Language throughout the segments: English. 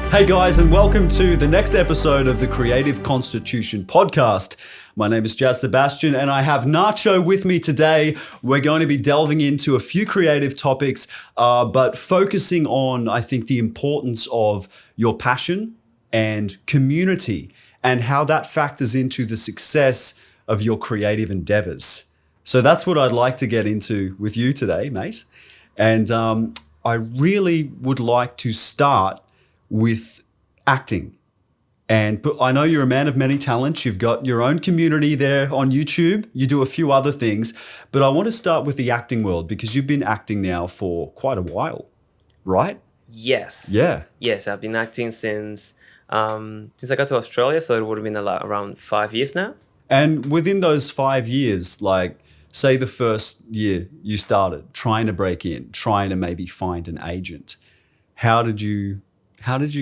Hey guys, and welcome to the next episode of the Creative Constitution podcast. My name is 𝐊𝐔𝐘𝐒 and I have Nacho with me today. We're going to be delving into a few creative topics, but focusing on, I think, the importance of your passion and community and how that factors into the success of your creative endeavors. So that's what I'd like to get into with you today, mate. And I really would like to start with acting. But I know you're a man of many talents. You've got your own community there on YouTube. You do a few other things. But I want to start with the acting world because you've been acting now for quite a while, right? Yes. Yeah. Yes, I've been acting since I got to Australia, so it would have been around 5 years now. And within those 5 years, like say the first year you started trying to break in, trying to maybe find an agent, how did you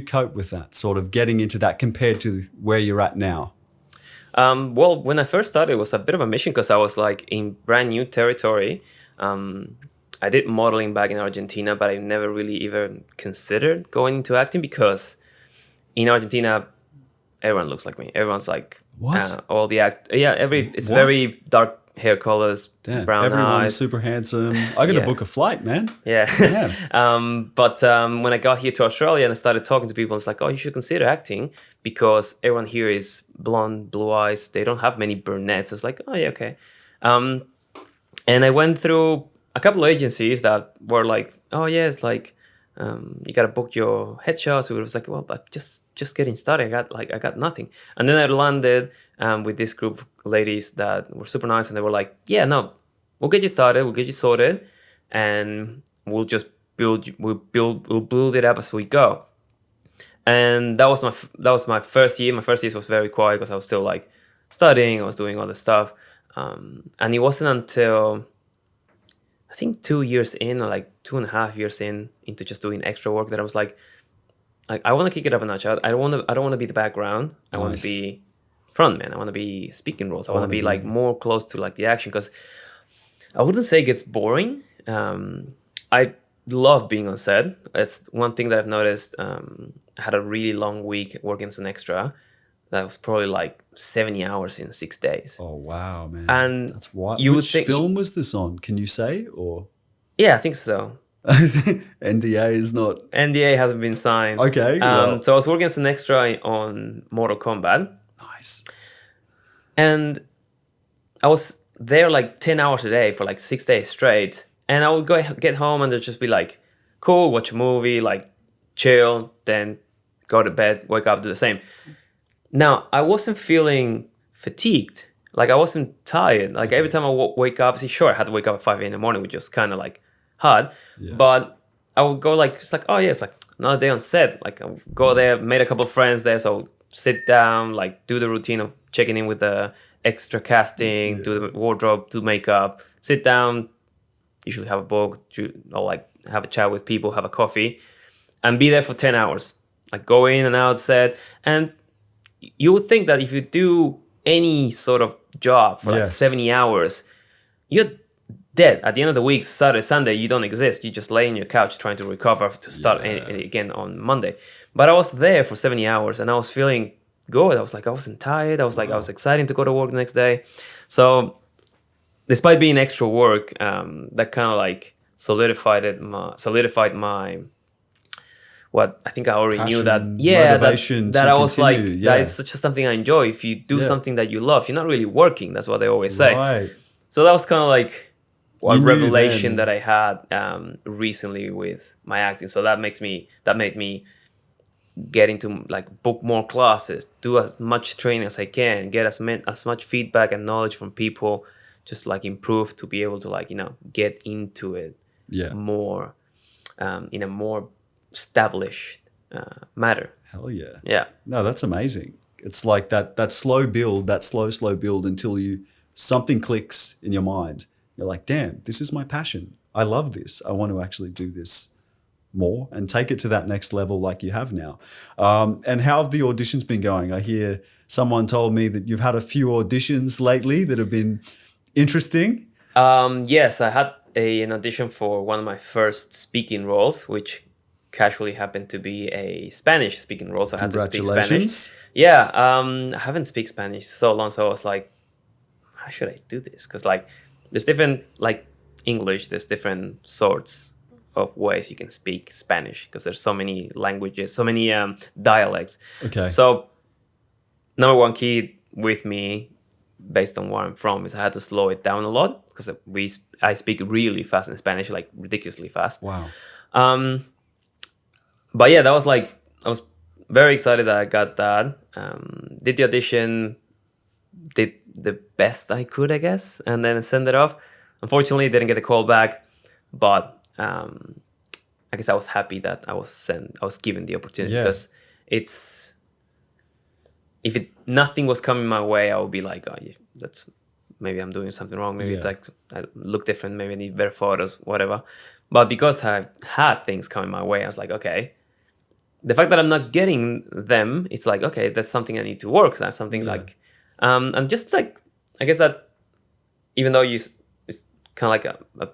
cope with that, sort of getting into that compared to where you're at now? Well, when I first started, it was a bit of a mission because I was like in brand new territory. I did modeling back in Argentina, but I never really even considered going into acting because in Argentina, everyone looks like me. Everyone's like, what? All the it's what? Very dark hair colors, Damn, brown everyone's eyes. super handsome. I got to book a flight, man. Yeah. Yeah. But when I got here to Australia and I started talking to people, it's like, oh, you should consider acting because everyone here is blonde, blue eyes. They don't have many brunettes. It's like, oh, yeah, okay. And I went through a couple of agencies that were like, oh, yeah, it's like, you got to book your headshots. It was like, well, but just getting started. I got nothing. And then I landed with this group of ladies that were super nice, and they were like, yeah, no, we'll get you started, we'll get you sorted, and we'll just build it up as we go. And that was my first year. My first year was very quiet because I was still like studying, I was doing other stuff. And it wasn't until I think 2 years in, or like 2.5 years into just doing extra work, that I was like I want to kick it up a notch. I don't want to be the background. I want to be front man. I want to be speaking roles. I want to be like more close to like the action, because I wouldn't say it gets boring. I love being on set. It's one thing that I've noticed. I had a really long week working as an extra. That was probably like 70 hours in 6 days. Oh wow, man! And that's wild. Which film was this on? Can you say? Or yeah, I think so. NDA is not. NDA hasn't been signed. Okay. So I was working as an extra on Mortal Kombat. Nice. And I was there like 10 hours a day for like 6 days straight. And I would get home and they'd just be like, cool, watch a movie, like chill, then go to bed, wake up, do the same. Now, I wasn't feeling fatigued. Like I wasn't tired. Like every time I wake up, sure, I had to wake up at 5 a.m. in the morning, which was kind of like hard. Yeah. But I would go like, it's like, oh yeah, it's like another day on set. Like I would go there, made a couple of friends there. So sit down, like do the routine of checking in with the extra casting, do the wardrobe, do makeup, sit down, usually have a book, or like have a chat with people, have a coffee, and be there for 10 hours. Like go in and out set. And you would think that if you do any sort of job for like 70 hours, you're dead. At the end of the week, Saturday, Sunday, you don't exist. You just lay on your couch trying to recover to start again on Monday. But I was there for 70 hours and I was feeling good. I wasn't tired. I was excited to go to work the next day. So despite being extra work, that kind of like solidified my what I think I already knew that that I was like that it's such something I enjoy. If you do something that you love, you're not really working. That's what they always say. Right. So that was kind of like one revelation that I had recently with my acting. So that made me get into like book more classes, do as much training as I can, get as much feedback and knowledge from people, just like improve to be able to like get into it more in a more established matter. Hell yeah. Yeah. No, that's amazing. It's like that slow build until something clicks in your mind. You're like, damn, this is my passion. I love this. I want to actually do this more and take it to that next level like you have now. And how have the auditions been going? I hear someone told me that you've had a few auditions lately that have been interesting. Yes, I had an audition for one of my first speaking roles, which casually happened to be a Spanish speaking role, so I had to speak Spanish. Congratulations. Yeah, I haven't speak Spanish so long, so I was like, how should I do this? Because like there's different, like English, there's different sorts of ways you can speak Spanish because there's so many languages, so many dialects. Okay. So number one key with me, based on where I'm from, is I had to slow it down a lot because I speak really fast in Spanish, like ridiculously fast. Wow. But yeah, that was like, I was very excited that I got that. Did the audition, did the best I could, I guess, and then send it off. Unfortunately, didn't get a call back, but I guess I was happy that I was given the opportunity because if nothing was coming my way, I would be like, oh, yeah, that's maybe I'm doing something wrong. Maybe it's like I look different. Maybe I need better photos, whatever. But because I had things coming my way, I was like, okay. The fact that I'm not getting them, it's like, okay, that's something I need to work. That's something like, and just like, I guess that even though it's kind of like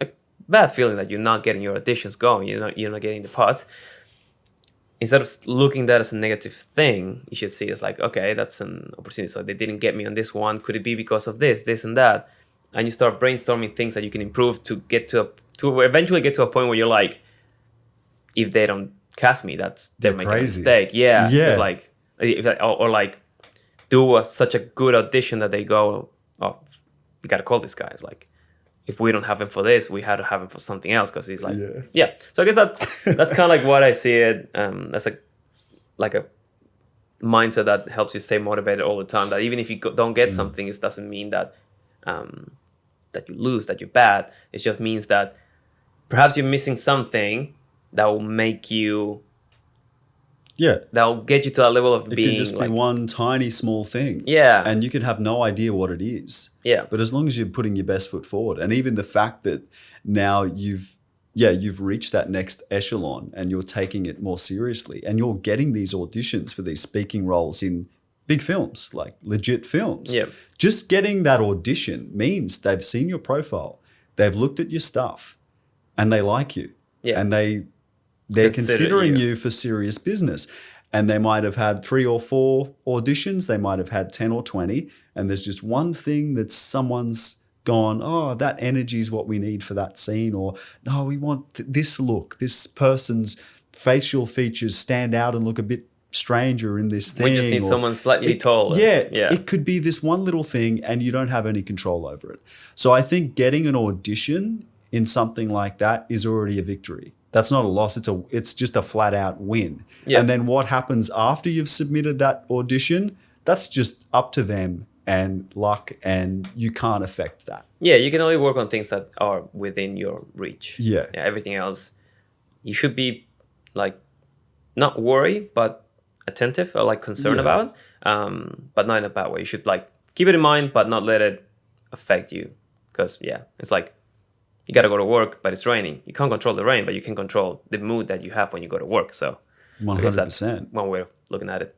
a bad feeling that you're not getting your auditions going, you're not getting the parts. Instead of looking at that as a negative thing, you should see it as like, okay, that's an opportunity. So they didn't get me on this one. Could it be because of this and that? And you start brainstorming things that you can improve to get to eventually get to a point where you're like, if they don't cast me, they're making crazy. a mistake. Yeah. It's like, or like do such a good audition that they go, oh, we got to call this guy. It's like, if we don't have him for this, we had to have him for something else because he's like, So I guess that's kind of like what I see it. That's like a mindset that helps you stay motivated all the time. That even if you don't get something, it doesn't mean that that you lose, that you're bad. It just means that perhaps you're missing something that will make you. That will get you to a level of being. It could just be one tiny small thing. Yeah. And you could have no idea what it is. Yeah. But as long as you're putting your best foot forward, and even the fact that now you've reached that next echelon and you're taking it more seriously and you're getting these auditions for these speaking roles in big films, like legit films. Yeah. Just getting that audition means they've seen your profile, they've looked at your stuff, and they like you. Yeah. And they're considering you for serious business. And they might have had 3 or 4 auditions. They might have had 10 or 20. And there's just one thing that someone's gone, oh, that energy is what we need for that scene. Or, no, we want this look. This person's facial features stand out and look a bit stranger in this thing. We just need someone slightly taller. Yeah. It could be this one little thing and you don't have any control over it. So I think getting an audition in something like that is already a victory. That's not a loss. It's just a flat out win. Yeah. And then what happens after you've submitted that audition, that's just up to them and luck, and you can't affect that. Yeah, you can only work on things that are within your reach. Yeah. Everything else, you should be like not worry, but attentive or like concerned about, but not in a bad way. You should like keep it in mind, but not let it affect you. Because it's like, you got to go to work, but it's raining. You can't control the rain, but you can control the mood that you have when you go to work. So 100%. I guess that's one way of looking at it.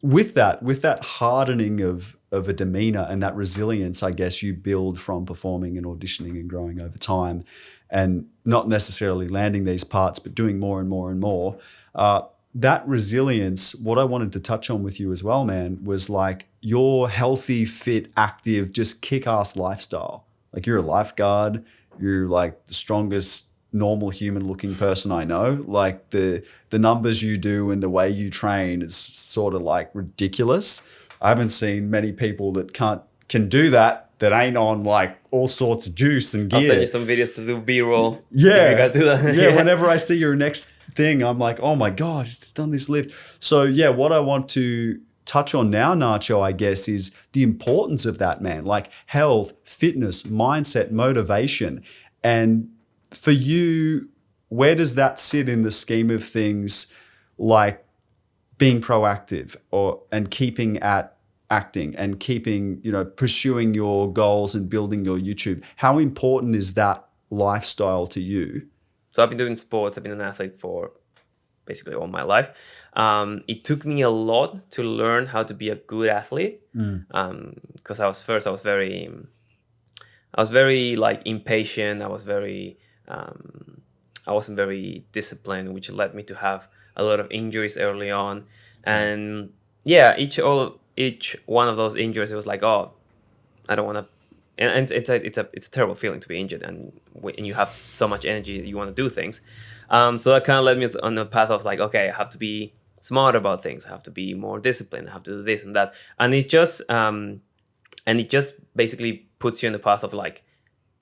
With that hardening of a demeanor and that resilience, I guess you build from performing and auditioning and growing over time, and not necessarily landing these parts, but doing more and more and more. That resilience, what I wanted to touch on with you as well, man, was like your healthy, fit, active, just kick-ass lifestyle. Like you're a lifeguard. You're like the strongest normal human looking person I know. Like the numbers you do and the way you train is sort of like ridiculous. I haven't seen many people that can do that ain't on like all sorts of juice and gear. I'll send you some videos to do B-roll. Yeah. You guys do that. Yeah. Whenever I see your next thing, I'm like, oh my God, he's done this lift. So yeah, what I want to touch on now, Nacho, I guess, is the importance of that, man. Like health, fitness, mindset, motivation. And for you, where does that sit in the scheme of things, like being proactive and keeping at acting and keeping, pursuing your goals and building your YouTube? How important is that lifestyle to you? So I've been doing sports. I've been an athlete for basically all my life. It took me a lot to learn how to be a good athlete. Because I was very like impatient. I was very I wasn't very disciplined, which led me to have a lot of injuries early on. And yeah, each one of those injuries, it was like, oh, I don't want to. And it's a terrible feeling to be injured, and when you have so much energy, you want to do things. So that kind of led me on the path of like, okay, I have to be smart about things. I have to be more disciplined. I have to do this and that, and it just basically puts you in the path of like,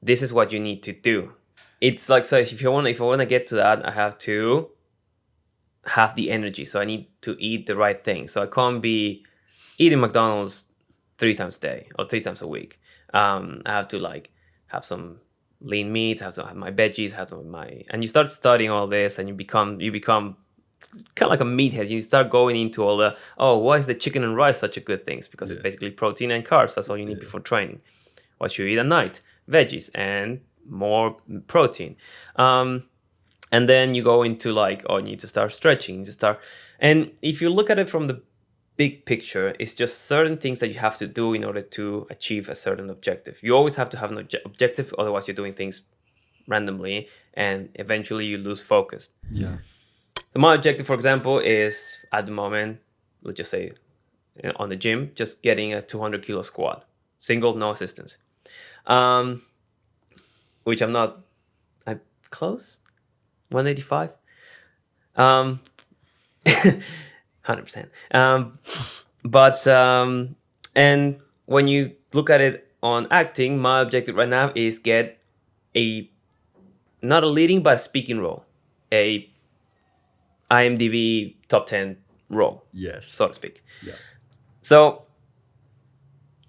this is what you need to do. It's like, so if I want to get to that, I have to have the energy. So I need to eat the right thing. So I can't be eating McDonald's 3 times a day or 3 times a week. I have to like have some lean meat, have my veggies, and you start studying all this, and you become kind of like a meathead. You start going into all the, why is the chicken and rice such a good thing? It's because it's basically protein and carbs. That's all you need before training. What should you eat at night? Veggies and more protein. And then you go into like, you need to start stretching, and if you look at it from the big picture, it's just certain things that you have to do in order to achieve a certain objective. You always have to have an objective, otherwise you're doing things randomly, and eventually you lose focus. Yeah. So my objective, for example, is at the moment, let's just say, on the gym, just getting a 200 kilo squat, single, no assistance. Which I'm close, 185. 100%. And when you look at it on acting, my objective right now is get not a leading, but a speaking role, a IMDb top 10 role, yes, so to speak. Yeah. So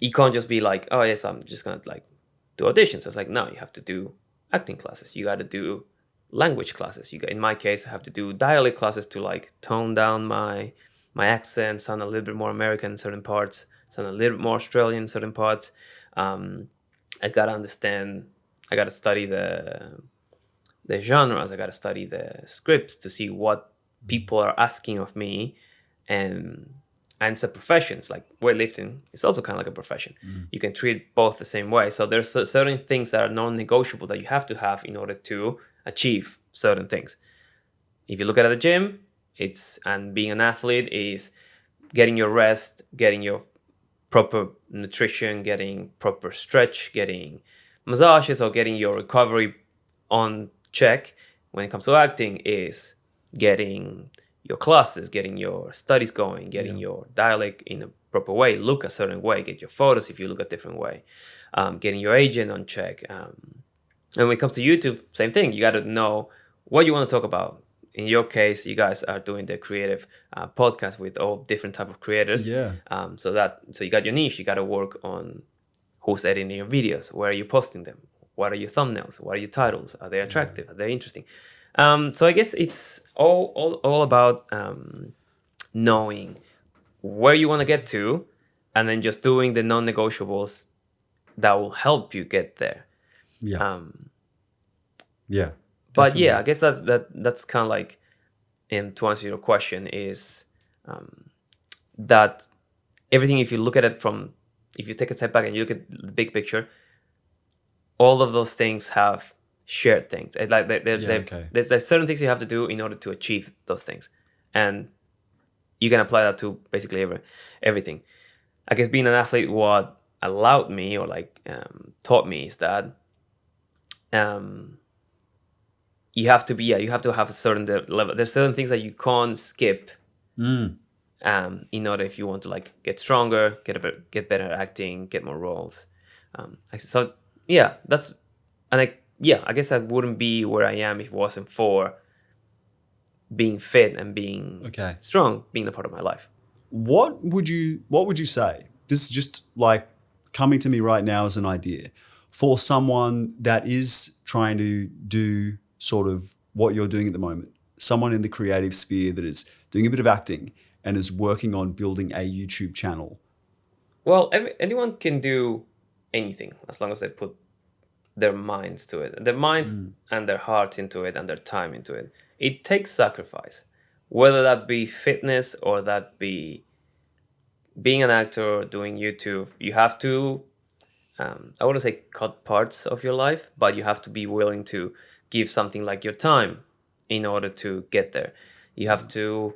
you can't just be like, oh yes, I'm just gonna like do auditions. It's like, no, you have to do acting classes. You got to do language classes. In my case, I have to do dialect classes to like tone down my accent, sound a little bit more American in certain parts, sound a little bit more Australian in certain parts. I gotta understand. I gotta study the genres. I gotta study the scripts to see what people are asking of me, and it's a profession. It's like weightlifting. It's also kind of like a profession. You can treat both the same way. So there's certain things that are non-negotiable that you have to have in order to achieve certain things. If you look at the gym, and being an athlete is getting your rest, getting your proper nutrition, getting proper stretch, getting massages, or getting your recovery on check. When it comes to acting, is getting your classes, getting your studies going, getting your dialect in a proper way, look a certain way, get your photos if you look a different way, getting your agent on check. And when it comes to YouTube, same thing. You got to know what you want to talk about. In your case, you guys are doing the creative podcast with all different type of creators. Yeah. So you got your niche. You got to work on who's editing your videos. Where are you posting them? What are your thumbnails? What are your titles? Are they attractive? Are they interesting? So I guess it's all about knowing where you want to get to, and then just doing the non-negotiables that will help you get there. Yeah. But yeah, I guess that's kind of like, and to answer your question, is that everything, if you look at it if you take a step back and you look at the big picture, all of those things have shared things. There's certain things you have to do in order to achieve those things, and you can apply that to basically everything. I guess being an athlete, what allowed me or taught me is that you have to have a certain level. There's certain things that you can't skip in order, if you want to get stronger, get better at acting, get more roles. I guess I wouldn't be where I am if it wasn't for being fit and being strong, being a part of my life. What would you say? This is just like coming to me right now as an idea for someone that is trying to do sort of what you're doing at the moment. Someone in the creative sphere that is doing a bit of acting and is working on building a YouTube channel. Well, anyone can do anything as long as they put their minds to it, their minds and their hearts into it, and their time into it. It takes sacrifice, whether that be fitness or that be being an actor or doing YouTube. You have to, I wouldn't say cut parts of your life, but you have to be willing to give something like your time, in order to get there. You have to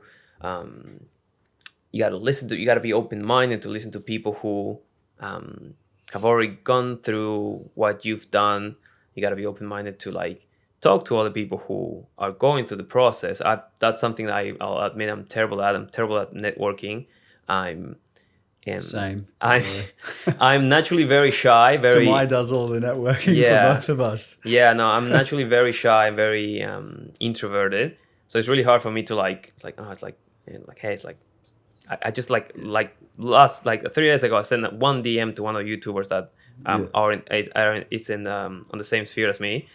you got to be open-minded to listen to people who have already gone through what you've done. You got to be open-minded to like talk to other people who are going through the process. That's something that I'll admit I'm terrible at. I'm terrible at networking. Same. I'm naturally very shy. Tamai does all the networking for both of us. Yeah, no, I'm naturally very shy, very introverted. So it's really hard for me to like. It's like hey, it's like I just like last 3 days ago I sent one DM to one of the YouTubers that are on the same sphere as me.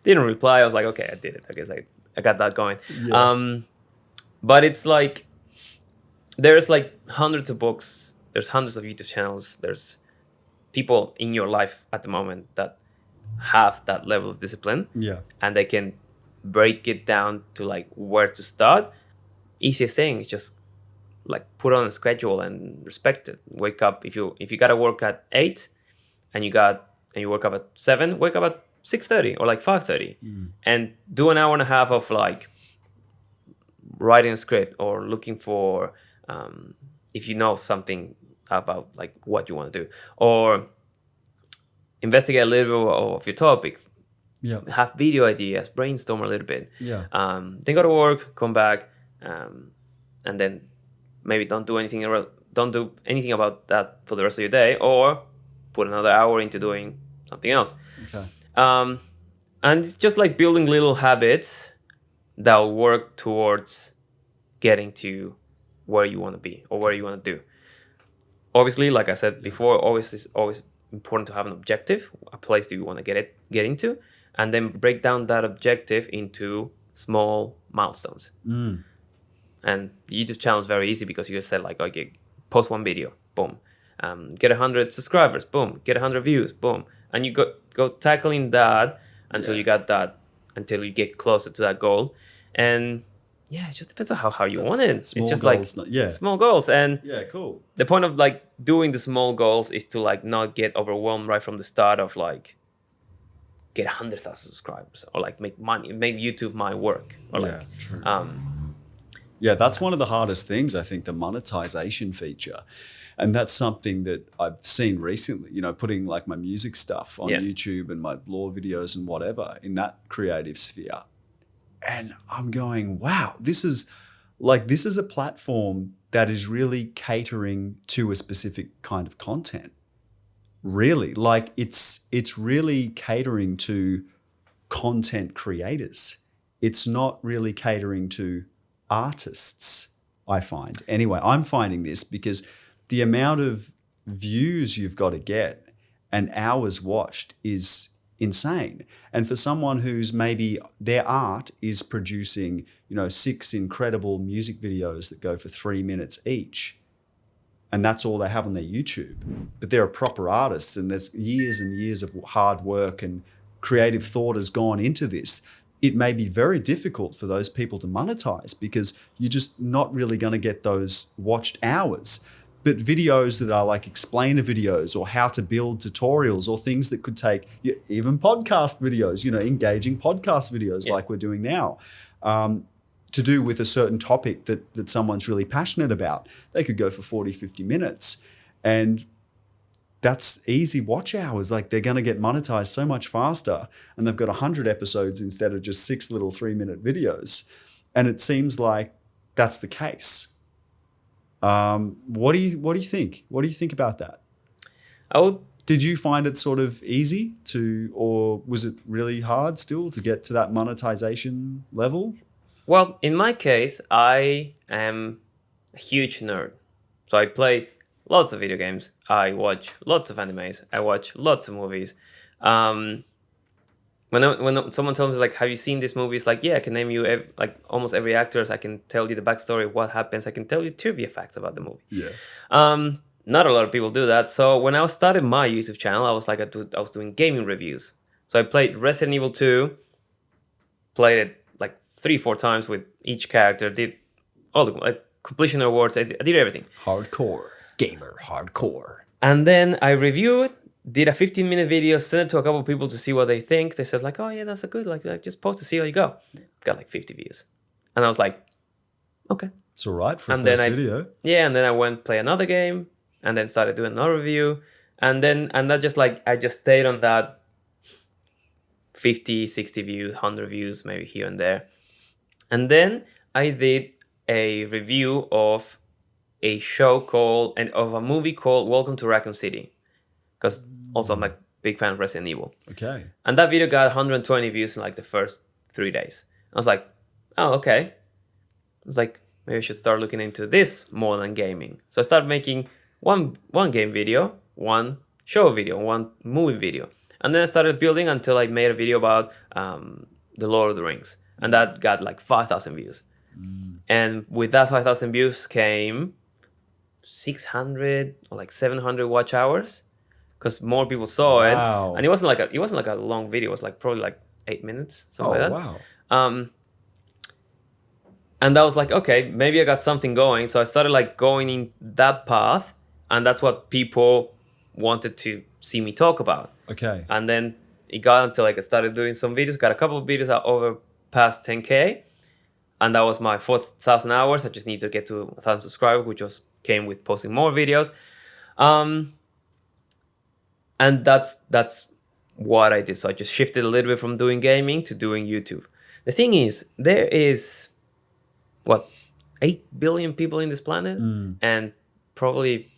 Didn't reply. I was like, okay, I did it. I guess I got that going. Yeah. But it's like there's like hundreds of books. There's hundreds of YouTube channels. There's people in your life at the moment that have that level of discipline. Yeah. And they can break it down to like where to start. Easiest thing is just like put on a schedule and respect it. Wake up if you gotta work at 8 and you work up at 7, wake up at 6:30 or like 5:30 and do an hour and a half of like writing a script or looking for if you know something about like what you want to do, or investigate a little bit of your topic. Yeah. Have video ideas, brainstorm a little bit. Yeah. Then go to work, come back, and then maybe don't do anything about that for the rest of your day, or put another hour into doing something else. Okay. And it's just like building little habits that will work towards getting to where you want to be or where you want to do. Obviously, like I said before, it's always important to have an objective, a place that you want to get into, and then break down that objective into small milestones. And the YouTube channel is very easy because you just said like, okay, post one video, boom, get 100 subscribers, boom, get 100 views, boom, and you go tackling that until you until you get closer to that goal. And yeah, it just depends on how you want it. It's just goals, like small goals. And cool. The point of like doing the small goals is to like not get overwhelmed right from the start of like get 100,000 subscribers or like make money, make YouTube my work or true. That's one of the hardest things, I think, the monetization feature. And that's something that I've seen recently, putting like my music stuff on YouTube and my law videos and whatever in that creative sphere. And I'm going, wow, this is a platform that is really catering to a specific kind of content. Really, like it's really catering to content creators. It's not really catering to artists, I find. Anyway, I'm finding this because the amount of views you've got to get and hours watched is insane. And for someone who's maybe their art is producing, 6 incredible music videos that go for 3 minutes each, and that's all they have on their YouTube, but they're a proper artist and there's years and years of hard work and creative thought has gone into this, it may be very difficult for those people to monetize because you're just not really going to get those watched hours. But videos that are like explainer videos or how to build tutorials or things that could take, even podcast videos, engaging podcast videos like we're doing now, to do with a certain topic that someone's really passionate about. They could go for 40, 50 minutes. And that's easy watch hours. Like they're going to get monetized so much faster. And they've got 100 episodes instead of just 6 little 3-minute videos. And it seems like that's the case. What do you think? What do you think about that? Did you find it sort of easy or was it really hard still to get to that monetization level? Well, in my case, I am a huge nerd. So I play lots of video games. I watch lots of animes. I watch lots of movies. When someone tells me like, have you seen this movie? It's like, yeah, I can name you like almost every actor. I can tell you the backstory of what happens. I can tell you trivia facts about the movie. Yeah. Not a lot of people do that. So when I started my YouTube channel, I was doing gaming reviews. So I played Resident Evil 2, played it like 3-4 times with each character, did all the completion awards. I did everything. Hardcore. Gamer hardcore. And then I reviewed did a 15-minute video, sent it to a couple of people to see what they think. They said like, oh yeah, that's a good, like just post to see how you go. Got like 50 views. And I was like, okay. It's all right for a And first then video. Yeah, and then I went play another game and then started doing another review. And that just like, I just stayed on that 50, 60 views, 100 views, maybe here and there. And then I did a review of a movie called Welcome to Raccoon City. Because also I'm like big fan of Resident Evil. Okay. And that video got 120 views in like the first 3 days. I was like, oh, okay. It's like, maybe I should start looking into this more than gaming. So I started making one game video, one show video, one movie video. And then I started building until I made a video about The Lord of the Rings. And that got like 5,000 views. And with that 5,000 views came 600 or like 700 watch hours. Because more people saw it, and it wasn't like a long video. It was like probably like 8 minutes, something like that. Wow! And that was like, okay, maybe I got something going. So I started like going in that path, and that's what people wanted to see me talk about. Okay. And then it got until like I started doing some videos. Got a couple of videos out over past 10K, and that was my 4,000 hours. I just need to get to 1,000 subscribers, which came with posting more videos. And that's what I did. So I just shifted a little bit from doing gaming to doing YouTube. The thing is, there is, 8 billion people in this planet? And probably,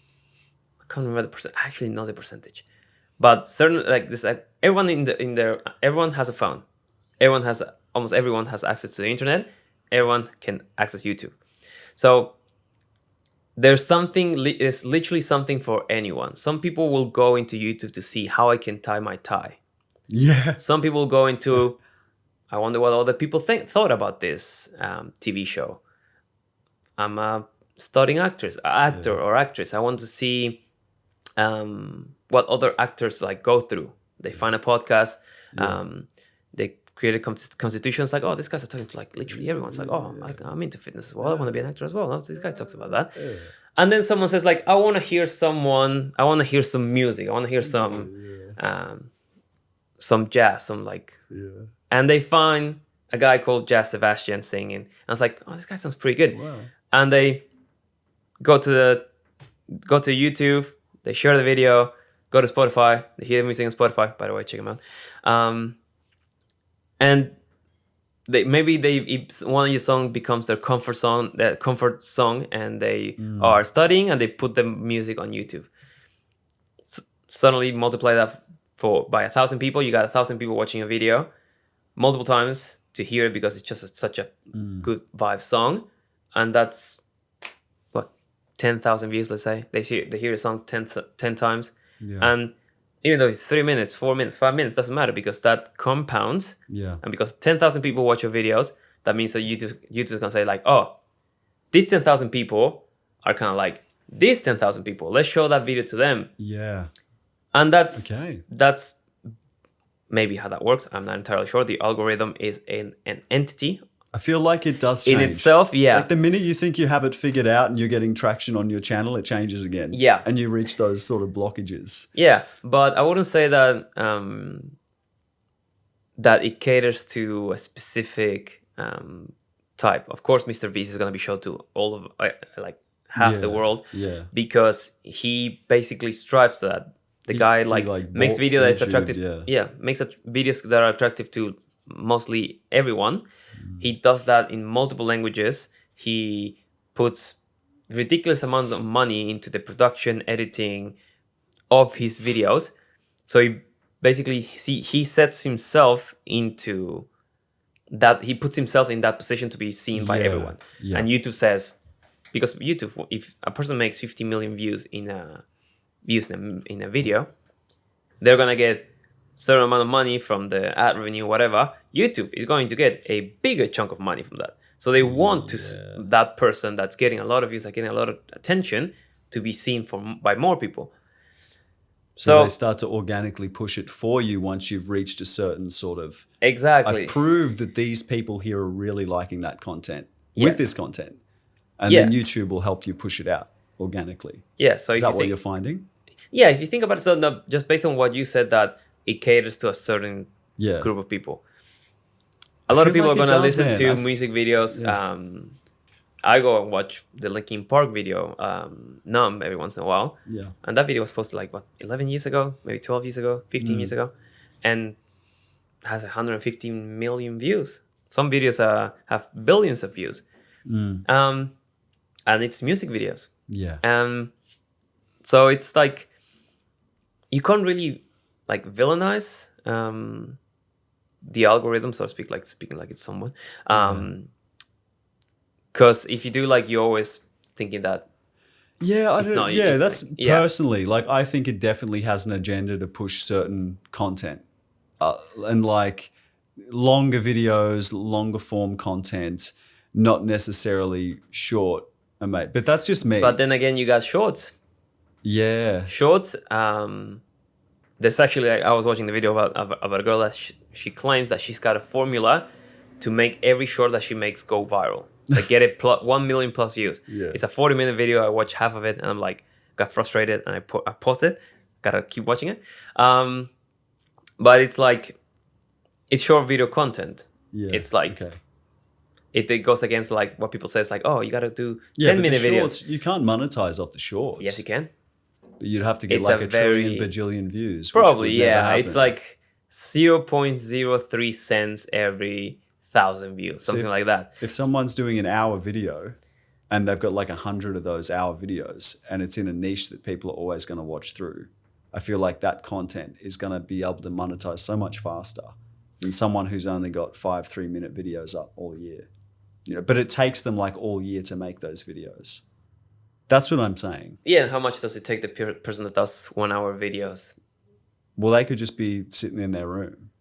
I can't remember the percent, actually not the percentage. But certain, like this, everyone everyone has a phone. Almost everyone has access to the internet. Everyone can access YouTube. So there's literally something for anyone. Some people will go into YouTube to see how I can tie my tie. Yeah. Some people go into, I wonder what other people thought about this TV show. I'm a studying actor or actress. I want to see what other actors like go through. They find a podcast. They create constitutions like, oh, these guys are talking to like literally everyone. It's like, oh, I'm into fitness as well. I want to be an actor as well. This guy talks about that. Yeah. And then someone says like, I want to hear some music. I want to hear some jazz, and they find a guy called 𝐵𝐔𝐿 singing. And I was like, oh, this guy sounds pretty good. Wow. And they go to YouTube, they share the video, go to Spotify, they hear the music on Spotify. By the way, check them out. And if one of your songs becomes their comfort song, and they are studying and they put the music on YouTube. Suddenly multiply that by 1,000 people. You got 1,000 people watching a video multiple times to hear it because it's just such a good vibe song, and that's 10,000 views. Let's say they hear a song 10 times, and even though it's 3 minutes, 4 minutes, 5 minutes, doesn't matter because that compounds. Yeah. And because 10,000 people watch your videos, that means that YouTube's gonna say like, oh, these 10,000 people are kind of like these 10,000 people. Let's show that video to them. Yeah. And that's maybe how that works. I'm not entirely sure. The algorithm is an entity. I feel like it does change. In itself, yeah. It's like the minute you think you have it figured out and you're getting traction on your channel, it changes again. Yeah. And you reach those sort of blockages. Yeah, but I wouldn't say that that it caters to a specific type. Of course, Mr. Beast is going to be shown to all of half the world. Yeah. Because he basically strives to that. The guy makes videos that is attractive. Makes videos that are attractive to mostly everyone. He does that in multiple languages. He puts ridiculous amounts of money into the production, editing of his videos. So he basically he sets himself into that. He puts himself in that position to be seen by everyone. Yeah. And YouTube says, because YouTube, if a person makes 50 million views in a video, they're gonna get certain amount of money from the ad revenue, whatever. YouTube is going to get a bigger chunk of money from that. So they want that person that's getting a lot of views, like getting a lot of attention, to be seen by more people. So they start to organically push it for you once you've reached a certain sort of... Exactly. I've proved that these people here are really liking that content with this content. And then YouTube will help you push it out organically. Yeah. So is that what you're finding? Yeah, if you think about it, so just based on what you said, that it caters to a certain Yeah. group of people. A lot of feel people like are it gonna does, listen man. to music videos. Yeah. I go and watch the Linkin Park video, Numb, every once in a while. Yeah. And that video was posted like, what, 11 years ago? Maybe 12 years ago? 15 years ago? And has 115 million views. Some videos have billions of views. And it's music videos. Yeah. So it's like, you can't really like villainize the algorithm, so to speak, like speaking like it's someone. Because if you do, like, you're always thinking that Yeah, it's not. yeah, It's that's like, yeah. personally, like, I think it definitely has an agenda to push certain content, and like longer videos, longer form content, not necessarily short, mate. But that's just me. But then again, you got shorts. Yeah, Shorts. There's actually, like, I was watching the video about a girl that she claims that she's got a formula to make every short that she makes go viral. Like, get it 1 million plus views. Yeah. It's a 40-minute video. I watched half of it and I'm like, got frustrated, and I paused it. Gotta keep watching it. But it's like, it's short video content. yeah. It's like, okay. it goes against like what people say. It's like, oh, you gotta do Yeah, 10-minute but the videos. shorts, you can't monetize off the shorts. Yes, you can. But you'd have to get It's like a a trillion very- bajillion views. which Probably, would never yeah. happen. It's like 0.03 cents every 1,000 views, something like that. If someone's doing an hour video and they've got like 100 of those hour videos and it's in a niche that people are always going to watch through, I feel like that content is going to be able to monetize so much faster than someone who's only got 5 3-minute videos up all year. You know, but it takes them like all year to make those videos. That's what I'm saying. Yeah, and how much does it take the person that does 1-hour videos? Well, they could just be sitting in their room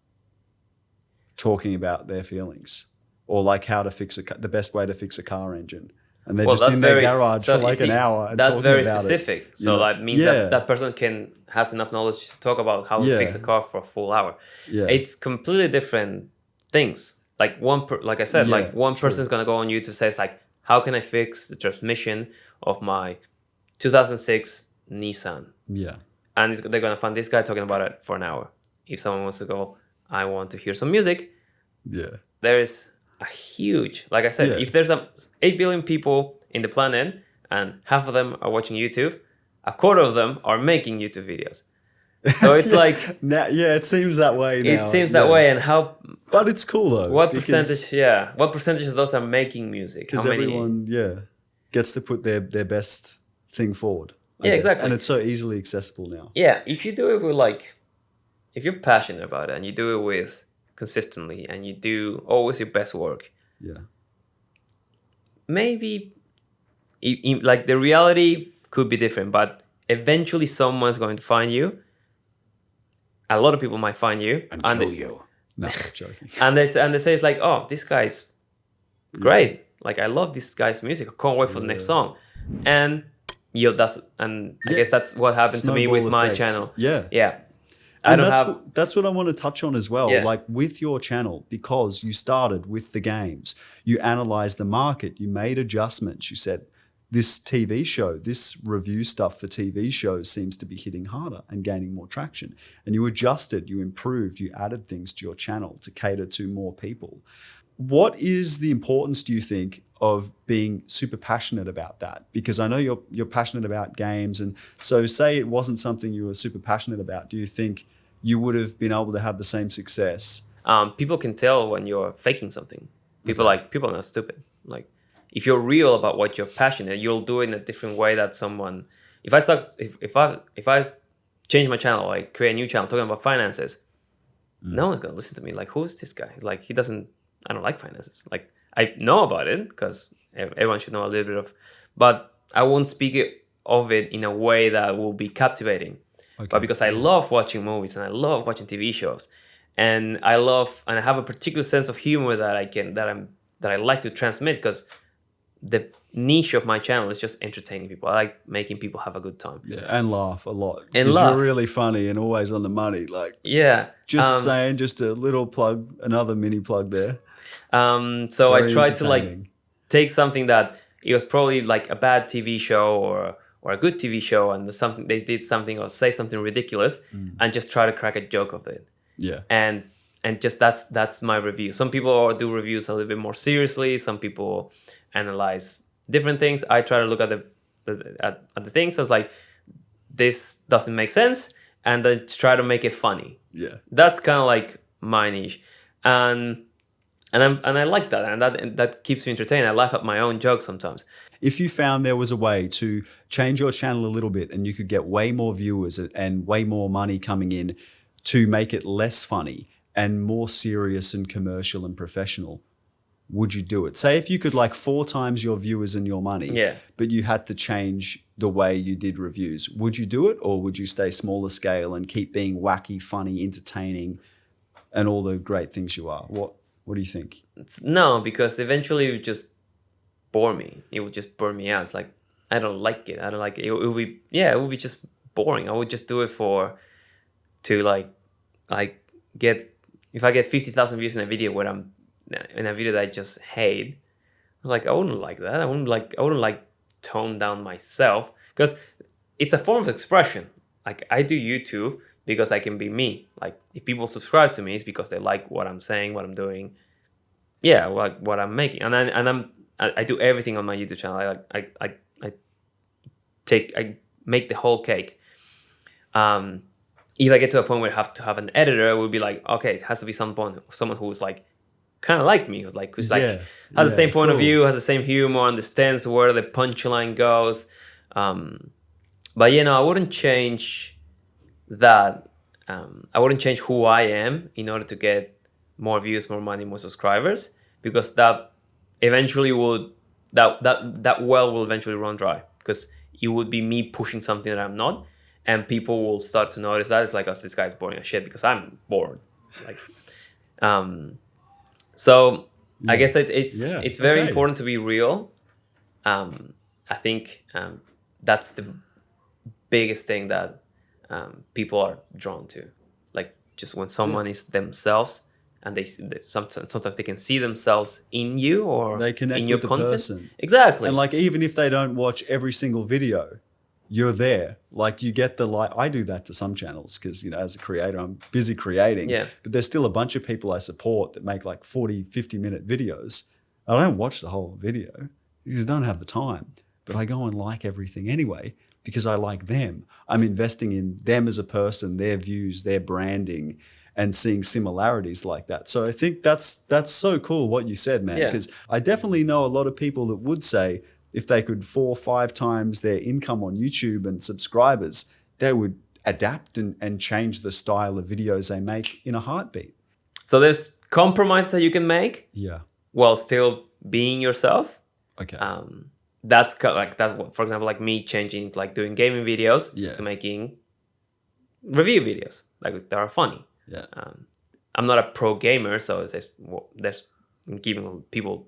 talking about their feelings, or like how to fix the best way to fix a car engine. And they're just in their garage for like an hour. And that's talking very about specific. It, so that means that person has enough knowledge to talk about how to fix a car for a full hour. Yeah. It's completely different things. Like like I said, like one person is gonna go on YouTube, says like, how can I fix the transmission of my 2006 Nissan? Yeah. And they're gonna find this guy talking about it for an hour. If someone wants to go, I want to hear some music. Yeah. There is a huge, like I said, if there's 8 billion people in the planet and half of them are watching YouTube, a quarter of them are making YouTube videos. So it's like, now, it seems that way now. It seems that way. And how, but it's cool though. What percentage of those are making music? Because everyone, gets to put their best thing forward. I guess. Exactly. And it's so easily accessible now. Yeah, if you do it with like, if you're passionate about it and you do it with consistently and you do always your best work, maybe like the reality could be different, but eventually someone's going to find you. A lot of people might find you and kill you. No, I'm joking. and they say it's like, oh, this guy's great. Like, I love this guy's music. I can't wait for the next song. And I guess that's what happened to me with my channel. Yeah. And that's what I want to touch on as well. Like with your channel, because you started with the games, you analyzed the market, you made adjustments. You said, this TV show, this review stuff for TV shows seems to be hitting harder and gaining more traction. And you adjusted, you improved, you added things to your channel to cater to more people. What is the importance, do you think, of being super passionate about that? Because I know you're passionate about games. And so say it wasn't something you were super passionate about, do you think you would have been able to have the same success? People can tell when you're faking something. People are not stupid. Like, if you're real about what you're passionate, you'll do it in a different way that someone. If I change my channel, like create a new channel talking about finances, no one's gonna listen to me. Like, who's this guy? Like, I don't like finances. Like, I know about it because everyone should know a little bit of, but I won't speak of it in a way that will be captivating. Okay. But because I love watching movies and I love watching TV shows, and I have a particular sense of humor that I like to transmit, because the niche of my channel is just entertaining people. I like making people have a good time. Yeah, and laugh a lot. And laugh. You're really funny and always on the money. Like, just a little plug, another mini plug there. So I tried to like take something that it was probably like a bad TV show or a good TV show, and there's something they did something or say something ridiculous, and just try to crack a joke of it. Yeah. And just that's my review. Some people do reviews a little bit more seriously. Some people analyze different things. I try to look at the things as like, this doesn't make sense, and then try to make it funny. Yeah. That's kind of like my niche, and I like that, and that keeps me entertained. I laugh at my own jokes sometimes. If you found there was a way to change your channel a little bit and you could get way more viewers and way more money coming in to make it less funny and more serious and commercial and professional, would you do it? Say if you could like 4 times your viewers and your money, but you had to change the way you did reviews, would you do it, or would you stay smaller scale and keep being wacky, funny, entertaining, and all the great things you are? What do you think? No, because eventually it would just bore me. It would just burn me out. It's like, I don't like it. I don't like it. It would be just boring. I would just do it to if I get 50,000 views in a video where I'm in a video that I just hate, like, I wouldn't like that. I wouldn't like tone down myself, because it's a form of expression. Like, I do YouTube because I can be me. Like, if people subscribe to me, it's because they like what I'm saying, what I'm doing, like what I'm making, and I do everything on my YouTube channel. I make the whole cake. If I get to a point where I have to have an editor, it would be like, okay, it has to be someone who's like kind of like me, who's has the same point of view, has the same humor, understands where the punchline goes. But I wouldn't change that. I wouldn't change who I am in order to get more views, more money, more subscribers, because that eventually that well will eventually run dry, because it would be me pushing something that I'm not, and people will start to notice that. It's like, oh, this guy's boring as shit, because I'm bored. Like, so I guess it's very important to be real. I think that's the biggest thing that people are drawn to. Like, just when someone is themselves, and sometimes they can see themselves in you, or they connect in your with the content. person. Exactly. And like, even if they don't watch every single video, you're there. Like, you get the like. I do that to some channels because, as a creator, I'm busy creating. Yeah. But there's still a bunch of people I support that make like 40, 50-minute videos. I don't watch the whole video because I don't have the time. But I go and like everything anyway because I like them. I'm investing in them as a person, their views, their branding, and seeing similarities like that. So I think that's so cool what you said, man, because I definitely know a lot of people that would say if they could 4 or 5 times their income on YouTube and subscribers, they would adapt and change the style of videos they make in a heartbeat. So there's compromises that you can make while still being yourself. Okay. That's like that. For example, like me changing, like doing gaming videos to making review videos, like that are funny. Yeah. I'm not a pro gamer, so there's giving people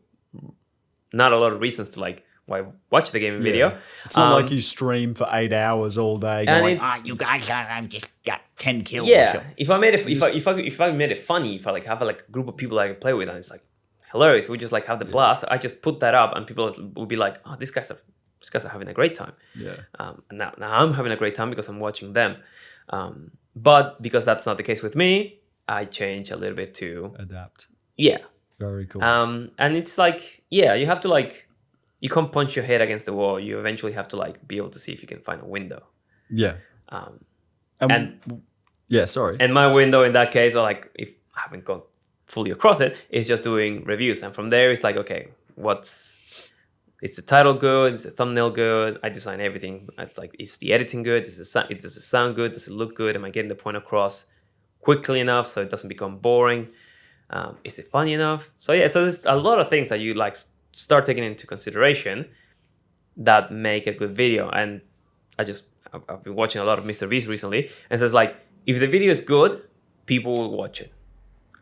not a lot of reasons to like why watch the gaming video. It's not like you stream for 8 hours all day going, you guys, I've just got 10 kills. Yeah. If I made it, if I made it funny, if I like have a group of people I can play with, and it's like hilarious, we just like have the blast. I just put that up, and people will be like, oh, these guys are having a great time. Yeah. And now I'm having a great time because I'm watching them. But because that's not the case with me, I change a little bit to adapt. Yeah. Very cool. And it's like, you have to like, you can't punch your head against the wall. You eventually have to like be able to see if you can find a window. Yeah. Sorry. And my window in that case, like, if I haven't gone fully across it, is just doing reviews. And from there, it's like, okay, is the title good? Is the thumbnail good? I design everything. It's like, is the editing good? Does it sound good? Does it look good? Am I getting the point across quickly enough so it doesn't become boring? Is it funny enough? So there's a lot of things that you like start taking into consideration that make a good video. And I've been watching a lot of Mr. Beast recently, and it's like, if the video is good, people will watch it.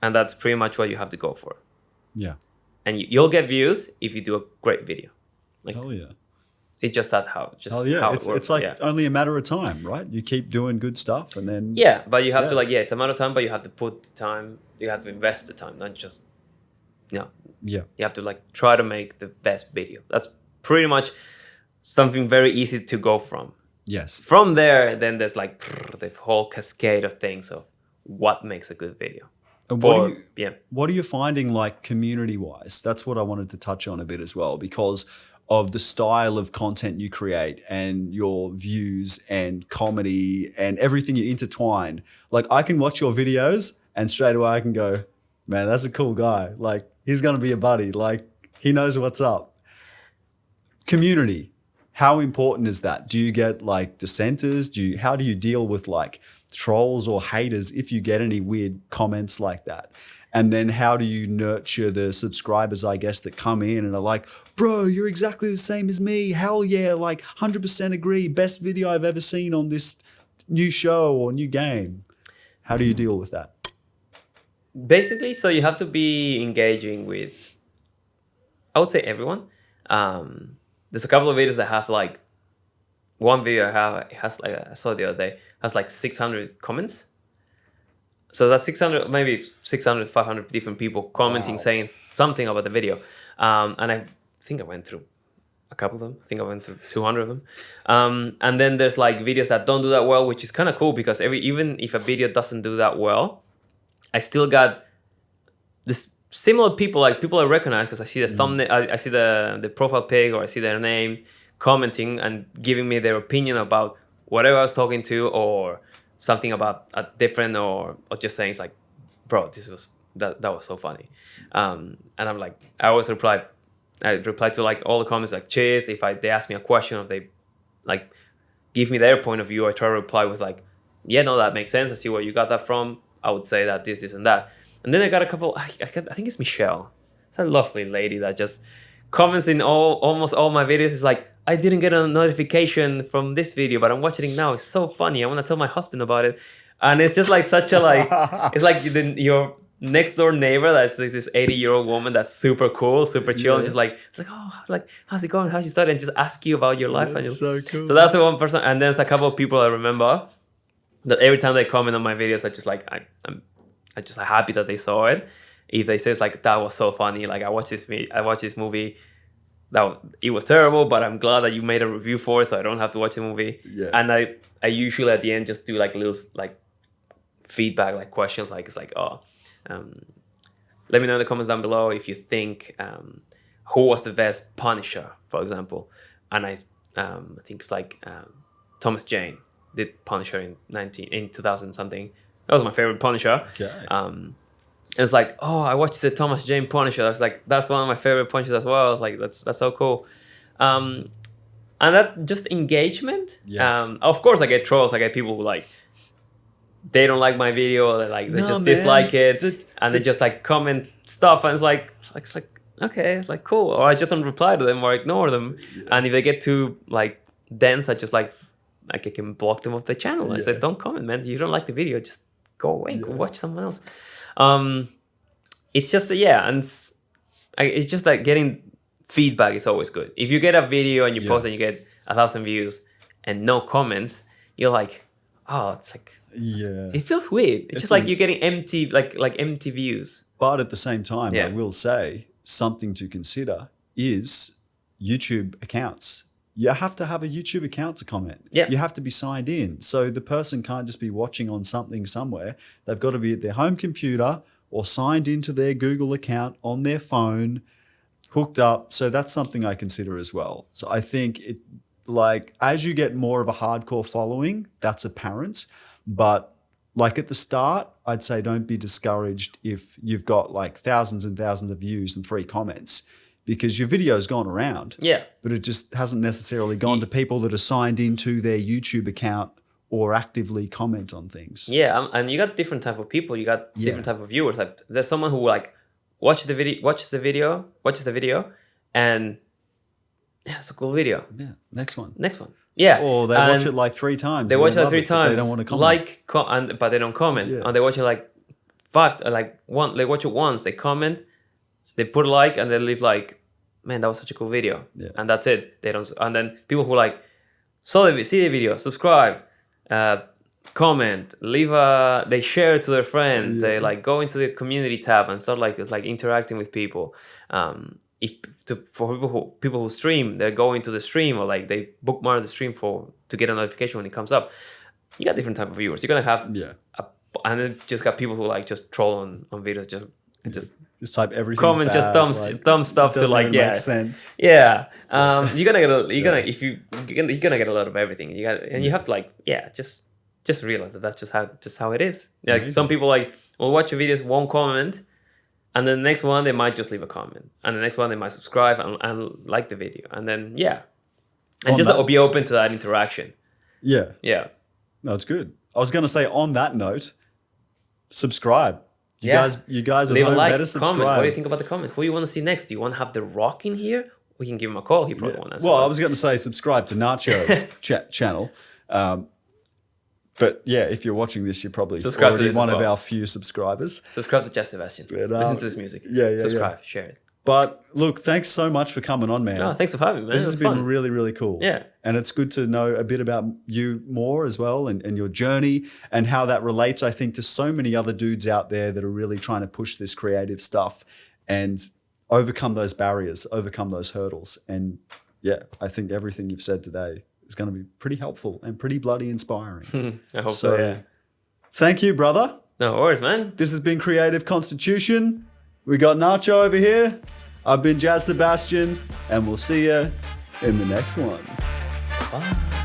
And that's pretty much what you have to go for. Yeah. And you'll get views if you do a great video. Like, hell yeah. It's just how it works. It's like only a matter of time, right? You keep doing good stuff, and then but you have to it's a matter of time, but you have to put the time, you have to invest the time, not just you have to like try to make the best video. That's pretty much something very easy to go from. Yes. From there, then there's like the whole cascade of things of what makes a good video. And what are you finding like community wise? That's what I wanted to touch on a bit as well, because of the style of content you create and your views and comedy and everything you intertwine. Like I can watch your videos and straight away I can go, man, that's a cool guy. Like he's going to be a buddy. Like he knows what's up. Community. How important is that? Do you get like dissenters? How do you deal with like trolls or haters if you get any weird comments like that? And then how do you nurture the subscribers, I guess, that come in and are like, bro, you're exactly the same as me. Hell yeah, like 100% agree. Best video I've ever seen on this new show or new game. How do you deal with that? Basically, so you have to be engaging with, I would say everyone. There's a couple of videos that have like, one video it has like, I saw the other day, has like 600 comments. So that's 600, maybe 600, 500 different people commenting, saying something about the video. And I think I went through a couple of them. I think I went through 200 of them. And then there's like videos that don't do that well, which is kind of cool because even if a video doesn't do that well, I still got this similar people, like people I recognize because I see the thumbnail, I see the profile pic or I see their name commenting and giving me their opinion about whatever I was talking to or something about a different or just saying it's like, bro, that was so funny. And I'm like, I reply to like all the comments like, cheers. If they ask me a question or if they like give me their point of view, I try to reply with like, yeah, no, that makes sense. I see where you got that from. I would say that this, and that. And then I got a couple, I think it's Michelle. It's a lovely lady that just comments in almost all my videos. It's like, I didn't get a notification from this video, but I'm watching it now. It's so funny. I want to tell my husband about it. And it's just like such a like, it's like your next door neighbor that's like this 80-year-old woman that's super cool, super chill, and just like, it's like, oh, like, how's it going? How's you started? And just ask you about your life. That's so cool. So that's the one person. And there's a couple of people I remember that every time they comment on my videos, I just like, I'm just happy that they saw it. If they say it's like, that was so funny. Like I watched this movie. It was terrible, but I'm glad that you made a review for it, so I don't have to watch the movie. Yeah. And I usually at the end just do like little like feedback, like questions, like it's like, let me know in the comments down below if you think who was the best Punisher, for example. And I think it's like Thomas Jane did Punisher in 2000 something. That was my favorite Punisher. Okay. And it's like, oh, I watched the Thomas Jane Punisher. I was like, that's one of my favorite Punishers as well. I was like, that's so cool. And that just engagement. Yes. Of course, I get trolls. I get people who like, they don't like my video. They just dislike it. They just like comment stuff. And it's like, okay, it's like cool. Or I just don't reply to them or ignore them. Yeah. And if they get too like dense, I just like I can block them off the channel. I said, don't comment, man. You don't like the video, just go away. Go watch someone else. It's just and it's just like getting feedback is always good. If you get a video and you post and you get 1,000 views and no comments, you're like, oh, it's like it feels weird. It's just like you're getting empty like empty views. But at the same time, I will say something to consider is YouTube accounts. You have to have a YouTube account to comment. Yeah. You have to be signed in. So the person can't just be watching on something somewhere. They've got to be at their home computer or signed into their Google account on their phone, hooked up. So that's something I consider as well. So I think it like as you get more of a hardcore following, that's apparent. But like at the start, I'd say don't be discouraged if you've got like thousands and thousands of views and 3 comments. Because your video's gone around. Yeah. But it just hasn't necessarily gone to people that are signed into their YouTube account or actively comment on things. Yeah, and you got different type of people. You got different type of viewers. Like there's someone who like watches the video, and it's a cool video. Yeah. Next one. Yeah. Or they watch it like 3 times. They watch it like 3 times. They don't want to comment. But they don't comment. Yeah. And they watch it like 5, they watch it once, they comment. They put a like and they leave like, man, that was such a cool video. Yeah. And that's it. They don't. And then people who like see the video, subscribe, comment, they share it to their friends. Yeah. They like go into the community tab and start like interacting with people. for people who stream, they're going to the stream or like they bookmark the stream to get a notification when it comes up. You got different type of viewers. You're gonna have and then just got people who like just troll on videos, just type everything. Comment just dumb stuff to like make sense. Yeah. You're gonna get a lot of everything. You have to like just realize that's just how it is. Like some people like will watch your videos, won't comment, and then the next one they might just leave a comment, and the next one they might subscribe and like the video, and then and just be open to that interaction. Yeah. Yeah. No, it's good. I was gonna say on that note, subscribe. You guys at leave home a like, better subscribe. comment. What do you think about the comment? Who you want to see next? Do you want to have The Rock in here? We can give him a call. He probably won't answer. Well, I was going to say subscribe to Nacho's channel. But yeah, if you're watching this, you're probably subscribe already to one of our few subscribers. Subscribe to 𝐵𝐷𝐶𝐻. Listen to his music. Subscribe, share it. But look, thanks so much for coming on, man. No, thanks for having me, man. This has been really, really cool. Yeah. And it's good to know a bit about you more as well and your journey and how that relates, I think, to so many other dudes out there that are really trying to push this creative stuff and overcome those barriers, overcome those hurdles. And yeah, I think everything you've said today is going to be pretty helpful and pretty bloody inspiring. I hope so, yeah. Thank you, brother. No worries, man. This has been Creative Constitution. We got Nacho over here. I've been 𝐵𝐷𝐶𝐻, and we'll see you in the next one. Bye.